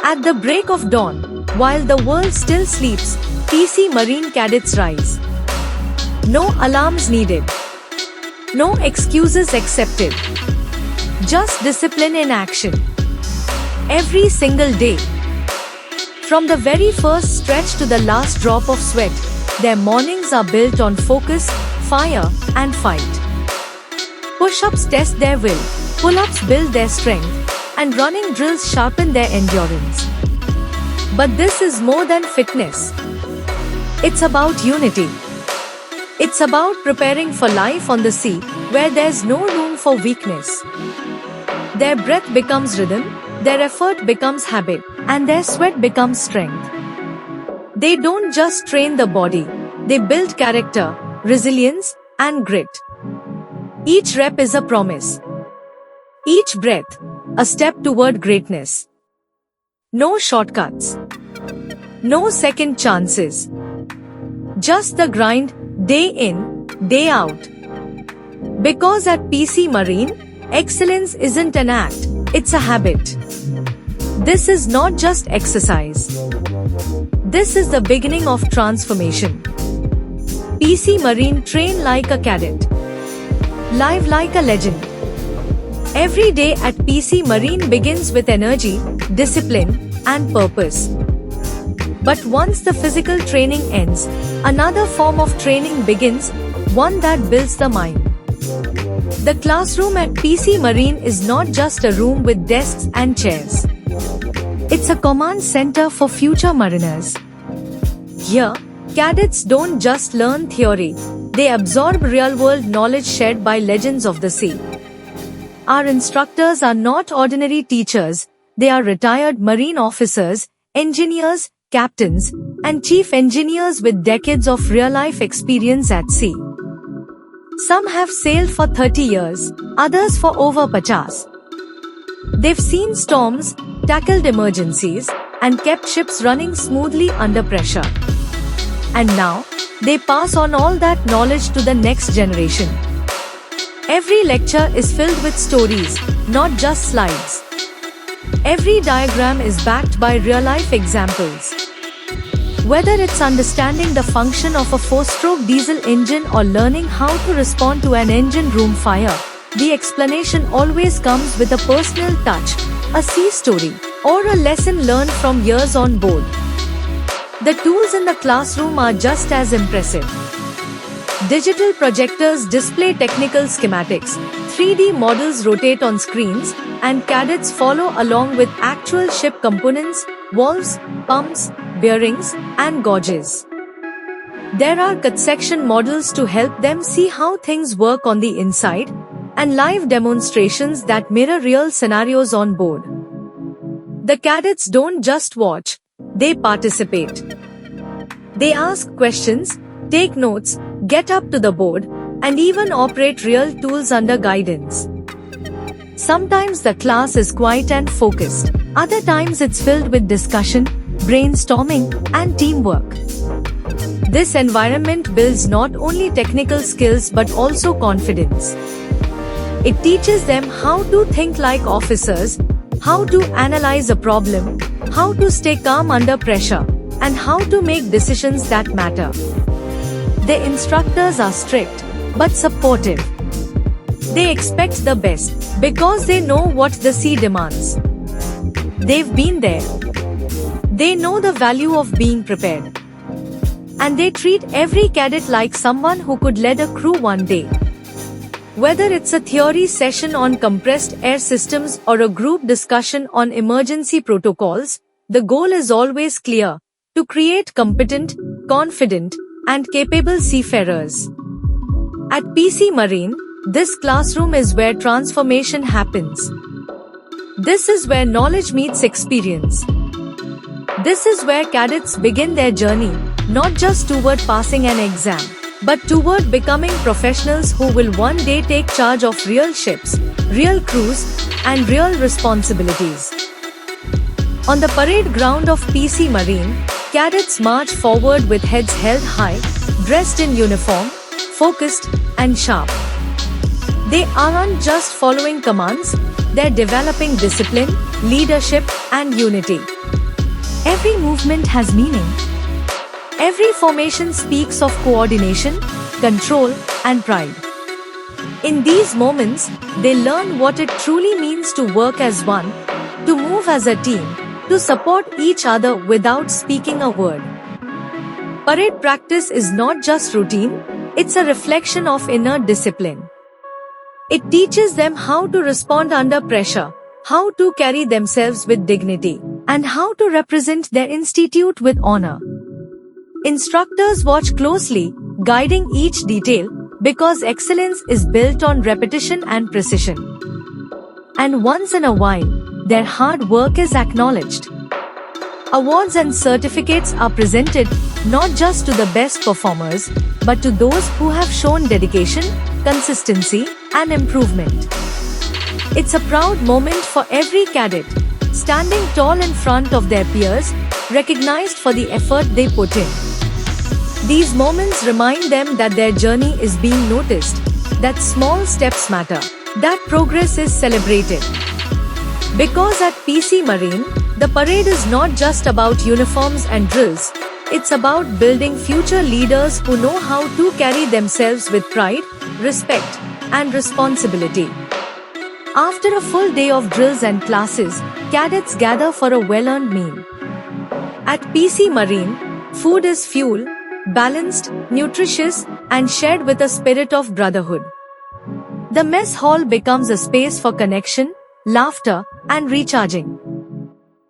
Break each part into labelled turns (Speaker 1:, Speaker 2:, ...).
Speaker 1: At the break of dawn, while the world still sleeps, PC Marine cadets rise. No alarms needed. No excuses accepted. Just discipline in action. Every single day. From the very first stretch to the last drop of sweat, their mornings are built on focus, fire, and fight. Push-ups test their will, pull-ups build their strength, and running drills sharpen their endurance. But this is more than fitness. It's about unity. It's about preparing for life on the sea, where there's no room for weakness. Their breath becomes rhythm, their effort becomes habit, and their sweat becomes strength. They don't just train the body, they build character, resilience, and grit. Each rep is a promise. Each breath, a step toward greatness. No shortcuts. No second chances. Just the grind, day in, day out. Because at PC Marine, excellence isn't an act, it's a habit. This is not just exercise. This is the beginning of transformation. PC Marine train like a cadet. Live like a legend. Every day at PC Marine begins with energy, discipline, and purpose. But once the physical training ends, another form of training begins, one that builds the mind. The classroom at PC Marine is not just a room with desks and chairs. It's a command center for future mariners. Here, cadets don't just learn theory, they absorb real-world knowledge shared by legends of the sea. Our instructors are not ordinary teachers, they are retired marine officers, engineers, captains, and chief engineers with decades of real-life experience at sea. Some have sailed for 30 years, others for over 50. They've seen storms, tackled emergencies, and kept ships running smoothly under pressure. And now, they pass on all that knowledge to the next generation. Every lecture is filled with stories, not just slides. Every diagram is backed by real-life examples. Whether it's understanding the function of a 4-stroke diesel engine or learning how to respond to an engine room fire, the explanation always comes with a personal touch, a sea story, or a lesson learned from years on board. The tools in the classroom are just as impressive. Digital projectors display technical schematics, 3D models rotate on screens, and cadets follow along with actual ship components, valves, pumps, bearings, and gauges. There are cut section models to help them see how things work on the inside, and live demonstrations that mirror real scenarios on board. The cadets don't just watch, they participate. They ask questions, take notes, get up to the board, and even operate real tools under guidance. Sometimes the class is quiet and focused, other times it's filled with discussion, brainstorming, and teamwork. This environment builds not only technical skills but also confidence. It teaches them how to think like officers, how to analyze a problem, how to stay calm under pressure, and how to make decisions that matter. The instructors are strict, but supportive. They expect the best, because they know what the sea demands. They've been there. They know the value of being prepared. And they treat every cadet like someone who could lead a crew one day. Whether it's a theory session on compressed air systems or a group discussion on emergency protocols, the goal is always clear: to create competent, confident, and capable seafarers. At PC Marine, this classroom is where transformation happens. This is where knowledge meets experience. This is where cadets begin their journey, not just toward passing an exam, but toward becoming professionals who will one day take charge of real ships, real crews, and real responsibilities. On the parade ground of PC Marine, cadets march forward with heads held high, dressed in uniform, focused and sharp. They aren't just following commands, they're developing discipline, leadership and unity. Every movement has meaning. Every formation speaks of coordination, control and pride. In these moments, they learn what it truly means to work as one, to move as a team, to support each other without speaking a word. Parade practice is not just routine, it's a reflection of inner discipline. It teaches them how to respond under pressure, how to carry themselves with dignity, and how to represent their institute with honor. Instructors watch closely, guiding each detail, because excellence is built on repetition and precision. And once in a while, their hard work is acknowledged. Awards and certificates are presented not just to the best performers, but to those who have shown dedication, consistency, and improvement. It's a proud moment for every cadet, standing tall in front of their peers, recognized for the effort they put in. These moments remind them that their journey is being noticed, that small steps matter, that progress is celebrated. Because at PC Marine, the parade is not just about uniforms and drills, it's about building future leaders who know how to carry themselves with pride, respect, and responsibility. After a full day of drills and classes, cadets gather for a well-earned meal. At PC Marine, food is fuel, balanced, nutritious, and shared with a spirit of brotherhood. The mess hall becomes a space for connection, laughter, and recharging.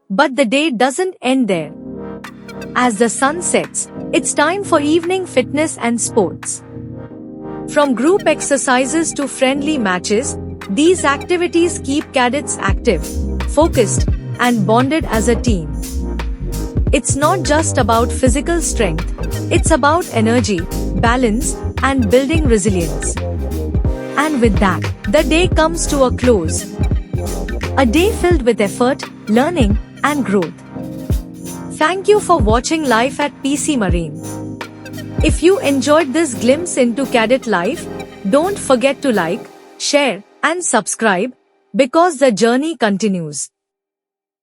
Speaker 1: But the day doesn't end there. As the sun sets, it's time for evening fitness and sports. From group exercises to friendly matches, these activities keep cadets active, focused, and bonded as a team. It's not just about physical strength, it's about energy, balance, and building resilience. And with that, the day comes to a close. A day filled with effort, learning, and growth. Thank you for watching Life at PC Marine. If you enjoyed this glimpse into cadet life, don't forget to like, share, and subscribe, because the journey continues.